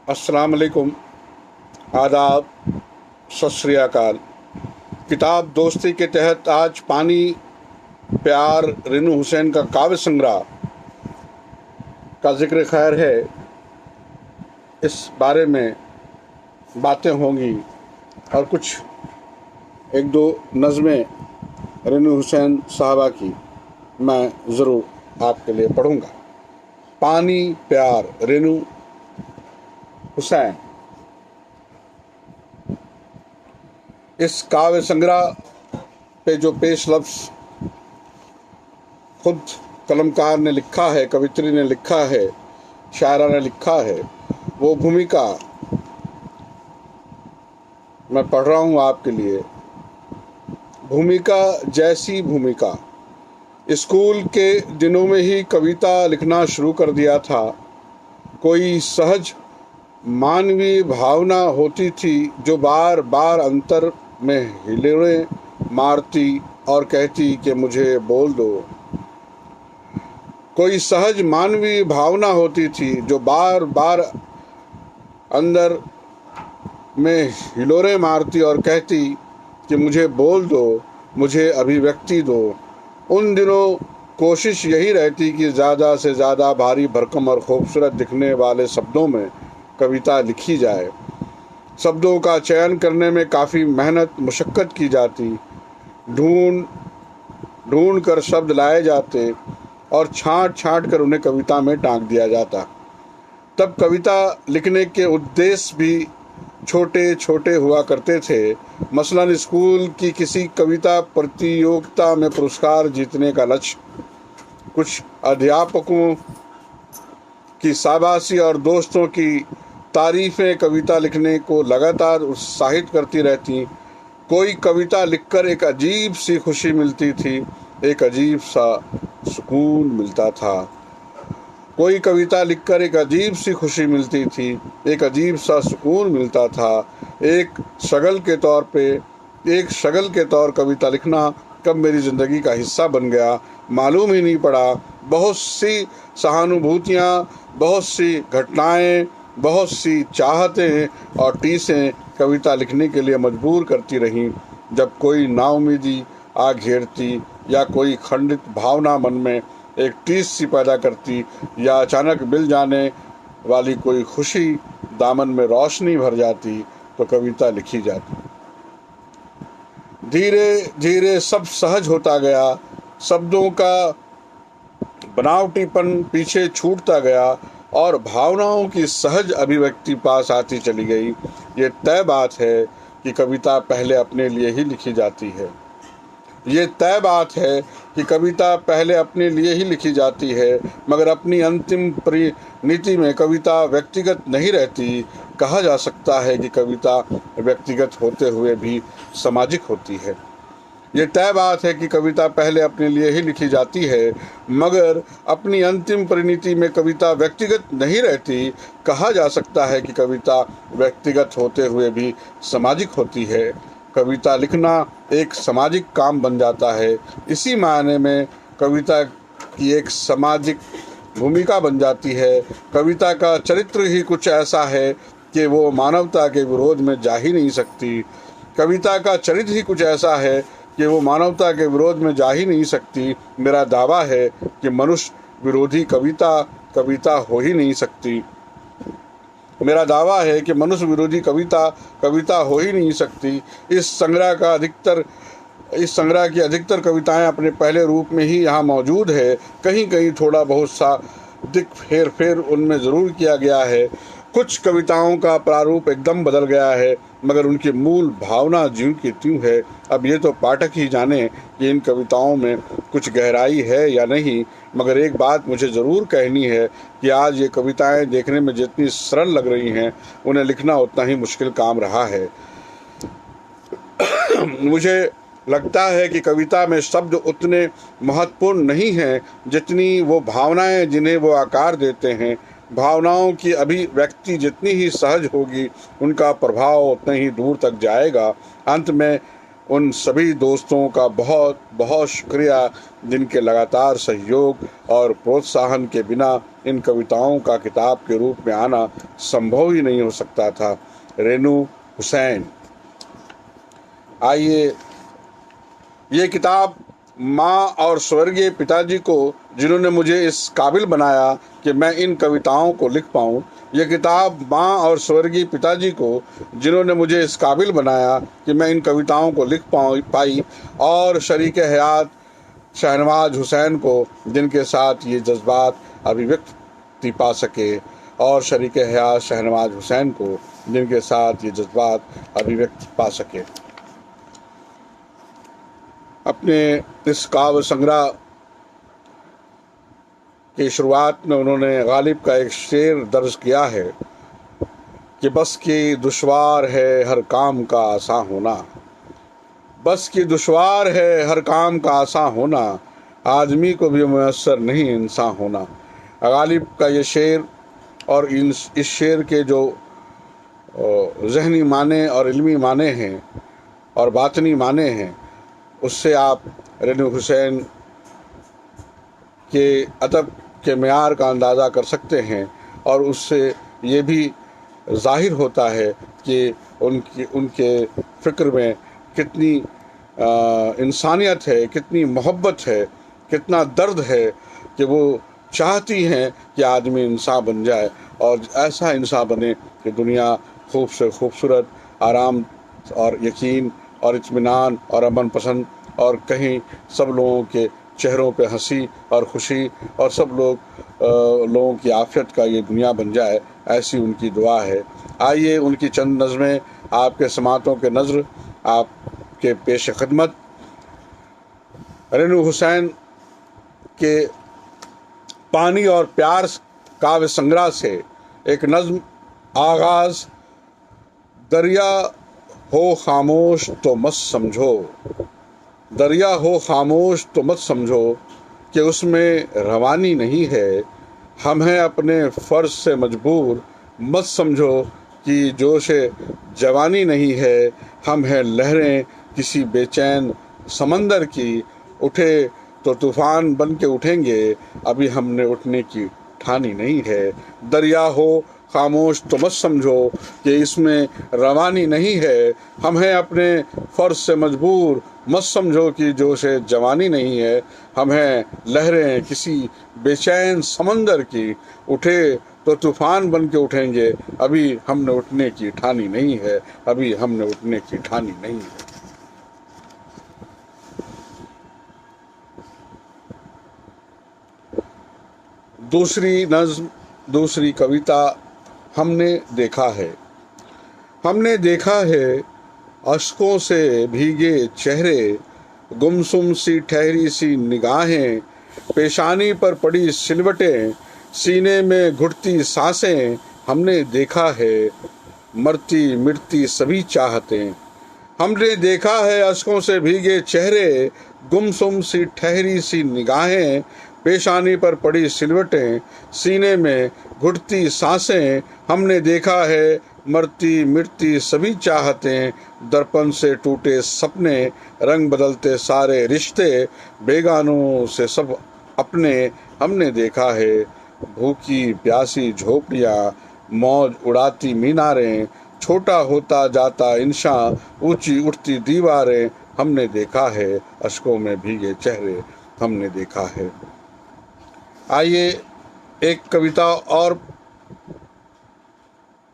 अस्सलाम वालेकुम, आदाब, सत श्री अकाल। किताब दोस्ती के तहत आज पानी प्यार रेनू हुसैन का काव्य संग्रह का जिक्र खैर है। इस बारे में बातें होंगी और कुछ एक दो नज़में रेनू हुसैन साहबा की मैं ज़रूर आपके लिए पढ़ूँगा। पानी प्यार रेनू हुसैन। इस काव्य संग्रह पे जो पेश लफ्ज़ खुद कलमकार ने लिखा है, कवित्री ने लिखा है, शायरा ने लिखा है, वो भूमिका मैं पढ़ रहा हूँ आपके लिए। भूमिका जैसी भूमिका। स्कूल के दिनों में ही कविता लिखना शुरू कर दिया था। कोई सहज मानवीय भावना होती थी जो बार बार अंतर में हिलोरें मारती और कहती कि मुझे बोल दो। कोई सहज मानवीय भावना होती थी जो बार बार अंदर में हिलोरें मारती और कहती कि मुझे बोल दो, मुझे अभिव्यक्ति दो। उन दिनों कोशिश यही रहती कि ज़्यादा से ज़्यादा भारी भरकम और खूबसूरत दिखने वाले शब्दों में कविता लिखी जाए। शब्दों का चयन करने में काफ़ी मेहनत मुशक्क़त की जाती। ढूंढ कर शब्द लाए जाते और छांट कर उन्हें कविता में टांक दिया जाता। तब कविता लिखने के उद्देश्य भी छोटे छोटे हुआ करते थे। मसलन स्कूल की किसी कविता प्रतियोगिता में पुरस्कार जीतने का लक्ष्य, कुछ अध्यापकों की शाबाशी और दोस्तों की तारीफ़ें कविता लिखने को लगातार उत्साहित करती रहती। कोई कविता लिखकर एक अजीब सी खुशी मिलती थी, एक अजीब सा सुकून मिलता था। कोई कविता लिखकर एक अजीब सी खुशी मिलती थी, एक अजीब सा सुकून मिलता था। एक शगल के तौर कविता लिखना कब मेरी ज़िंदगी का हिस्सा बन गया मालूम ही नहीं पड़ा। बहुत सी सहानुभूतियाँ, बहुत सी घटनाएं, बहुत सी चाहतें और टीसें कविता लिखने के लिए मजबूर करती रहीं। जब कोई नाउमीदी आ घेरती या कोई खंडित भावना मन में एक टीस सी पैदा करती या अचानक मिल जाने वाली कोई खुशी दामन में रोशनी भर जाती तो कविता लिखी जाती। धीरे धीरे सब सहज होता गया। शब्दों का बनावटीपन पीछे छूटता गया और भावनाओं की सहज अभिव्यक्ति पास आती चली गई। ये तय बात है कि कविता पहले अपने लिए ही लिखी जाती है। ये तय बात है कि कविता पहले अपने लिए ही लिखी जाती है, मगर अपनी अंतिम परिणति में कविता व्यक्तिगत नहीं रहती। कहा जा सकता है कि कविता व्यक्तिगत होते हुए भी सामाजिक होती है। ये तय बात है कि कविता पहले अपने लिए ही लिखी जाती है, मगर अपनी अंतिम परिणति में कविता व्यक्तिगत नहीं रहती। कहा जा सकता है कि कविता व्यक्तिगत होते हुए भी सामाजिक होती है। कविता लिखना एक सामाजिक काम बन जाता है। इसी मायने में कविता की एक सामाजिक भूमिका बन जाती है। कविता का चरित्र ही कुछ ऐसा है कि वो मानवता के विरोध में जा ही नहीं सकती। कविता का चरित्र ही कुछ ऐसा है कि वो मानवता के विरोध में जा ही नहीं सकती। मेरा दावा है कि मनुष्य विरोधी कविता हो ही नहीं सकती। मेरा दावा है कि मनुष्य विरोधी कविता हो ही नहीं सकती। इस संग्रह की अधिकतर कविताएं अपने पहले रूप में ही यहाँ मौजूद है। कहीं कहीं थोड़ा बहुत सा दिक फेर उनमें ज़रूर किया गया है। कुछ कविताओं का प्रारूप एकदम बदल गया है, मगर उनकी मूल भावना ज्यों की त्यों है। अब ये तो पाठक ही जाने कि इन कविताओं में कुछ गहराई है या नहीं, मगर एक बात मुझे ज़रूर कहनी है कि आज ये कविताएं देखने में जितनी सरल लग रही हैं, उन्हें लिखना उतना ही मुश्किल काम रहा है। मुझे लगता है कि कविता में शब्द उतने महत्वपूर्ण नहीं हैं जितनी वो भावनाएं जिन्हें वो आकार देते हैं। भावनाओं की अभिव्यक्ति जितनी ही सहज होगी, उनका प्रभाव उतने ही दूर तक जाएगा। अंत में उन सभी दोस्तों का बहुत बहुत शुक्रिया जिनके लगातार सहयोग और प्रोत्साहन के बिना इन कविताओं का किताब के रूप में आना संभव ही नहीं हो सकता था। रेनू हुसैन। आइए, ये किताब माँ और स्वर्गीय पिताजी को, जिन्होंने मुझे इस काबिल बनाया कि मैं इन कविताओं को लिख पाऊँ, ये किताब माँ और स्वर्गीय पिताजी को, जिन्होंने मुझे इस काबिल बनाया कि मैं इन कविताओं को लिख पाई, और शरीक हयात शहनवाज हुसैन को, जिनके साथ ये जज्बात अभिव्यक्ति पा सके, और शरीक हयात शहनवाज हुसैन को, जिनके साथ ये जज्बात अभिव्यक्ति पा सके। अपने इस काव्य संग्रह की शुरुआत में उन्होंने गालिब का एक शेर दर्ज किया है कि बस की दुश्वार है हर काम का आसान होना, बस की दुश्वार है हर काम का आसान होना, आदमी को भी मुयस्सर नहीं इंसान होना। गालिब का ये शेर और इस शेर के जो ज़हनी माने और इल्मी माने हैं और बातनी माने हैं, उससे आप रेनू हुसैन के अदब के मेयार का अंदाज़ा कर सकते हैं, और उससे ये भी ज़ाहिर होता है कि उनके फ़िक्र में कितनी इंसानियत है, कितनी मोहब्बत है, कितना दर्द है कि वो चाहती हैं कि आदमी इंसान बन जाए, और ऐसा इंसान बने कि दुनिया खूब से खूबसूरत, आराम और यकीन और इत्मीनान और अमन पसंद, और कहीं सब लोगों के चेहरों पे हंसी और खुशी, और सब लोगों की आफियत का ये दुनिया बन जाए, ऐसी उनकी दुआ है। आइए, उनकी चंद नज़में आपके समातों के नज़र आपके पेश खिदमत। रेनू हुसैन के पानी और प्यार काव्य संग्रह से एक नज़्म। आगाज़। दरिया हो खामोश तो मत समझो, दरिया हो खामोश तो मत समझो कि उसमें रवानी नहीं है, हम हैं अपने फ़र्ज़ से मजबूर, मत समझो कि जोशे जवानी नहीं है, हम हैं लहरें किसी बेचैन समंदर की, उठे तो तूफ़ान बन के उठेंगे, अभी हमने उठने की ठानी नहीं है। दरिया हो खामोश तो मत समझो कि इसमें रवानी नहीं है, हम हैं अपने फ़र्ज़ से मजबूर, मत समझो कि जोशे जवानी नहीं है, हम हैं लहरें किसी बेचैन समंदर की, उठे तो तूफ़ान बन के उठेंगे, अभी हमने उठने की ठानी नहीं है, अभी हमने उठने की ठानी नहीं है। दूसरी नज़्म, दूसरी कविता। हमने देखा है। हमने देखा है अश्कों से भीगे चेहरे, गुमसुम सी ठहरी सी निगाहें, पेशानी पर पड़ी सिलवटें, सीने में घुटती सांसें, हमने देखा है मरती मिटती सभी चाहतें। हमने देखा है अश्कों से भीगे चेहरे, गुमसुम सी ठहरी सी निगाहें, पेशानी पर पड़ी सिलवटें, सीने में घुटती सांसें, हमने देखा है मरती मिटती सभी चाहतें, दर्पण से टूटे सपने, रंग बदलते सारे रिश्ते, बेगानों से सब अपने, हमने देखा है भूखी प्यासी झोपड़ियाँ, मौज उड़ाती मीनारें, छोटा होता जाता इंसान, ऊंची उठती दीवारें, हमने देखा है अश्कों में भीगे चेहरे, हमने देखा है। आइए, एक कविता और।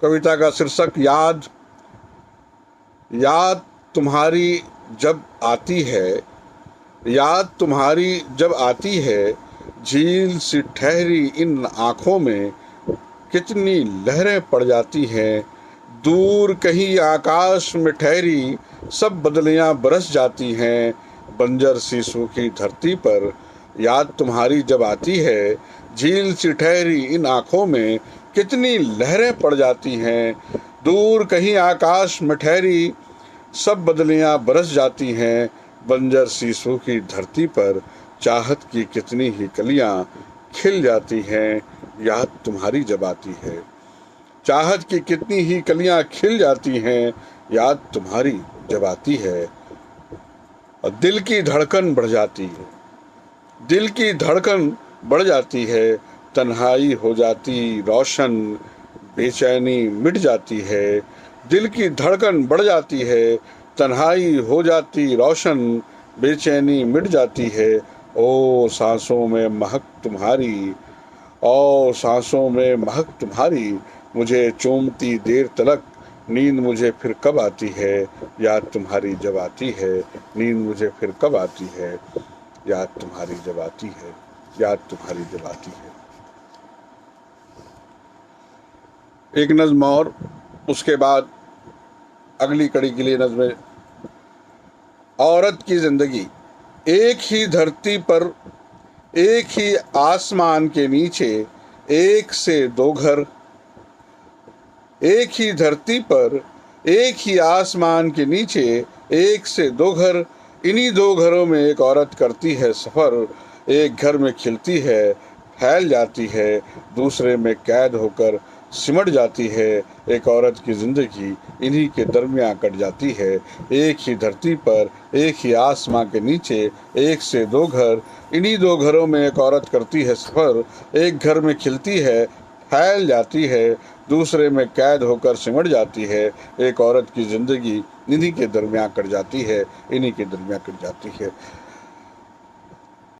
कविता का शीर्षक याद। याद तुम्हारी जब आती है, याद तुम्हारी जब आती है, झील सी ठहरी इन आँखों में कितनी लहरें पड़ जाती हैं, दूर कहीं आकाश में ठहरी सब बदलियाँ बरस जाती हैं, बंजर सी सूखी धरती पर याद तुम्हारी जब आती है, झील सी ठहरी इन आँखों में कितनी लहरें पड़ जाती हैं, दूर कहीं आकाश में ठहरी सब बदलियाँ बरस जाती हैं, बंजर सी सूखी धरती पर चाहत की कितनी ही कलियाँ खिल जाती हैं, याद तुम्हारी जब आती है। चाहत की कितनी ही कलियाँ खिल जाती हैं, याद तुम्हारी जब आती है। और दिल की धड़कन बढ़ जाती है, दिल की धड़कन बढ़ जाती है, तन्हाई हो जाती रोशन, बेचैनी मिट जाती है। दिल की धड़कन बढ़ जाती है, तन्हाई हो जाती रोशन, बेचैनी मिट जाती है। ओ सांसों में महक तुम्हारी, ओ सांसों में महक तुम्हारी, मुझे चूमती देर तलक, नींद मुझे फिर कब आती है, याद तुम्हारी जब आती है, नींद मुझे फिर कब आती है, याद तुम्हारी जब आती है, याद तुम्हारी जब आती है। एक नज्म और, उसके बाद अगली कड़ी के लिए नज्म। औरत की जिंदगी। एक ही धरती पर, एक ही आसमान के नीचे, एक से दो घर। एक ही धरती पर, एक ही आसमान के नीचे, एक से दो घर। इन्हीं दो घरों में एक औरत करती है सफर। एक घर में खिलती है, फैल जाती है, दूसरे में कैद होकर सिमट जाती है। एक औरत की जिंदगी इन्हीं के दरमियान कट जाती है। एक ही धरती पर, एक ही आसमां के नीचे, एक से दो घर। इन्हीं दो घरों में एक औरत करती है सफर। एक घर में खिलती है, फैल जाती है, दूसरे में कैद होकर सिमट जाती है। एक औरत की जिंदगी इन्हीं के दरमियान कट जाती है, इन्हीं के दरमियान कट जाती है।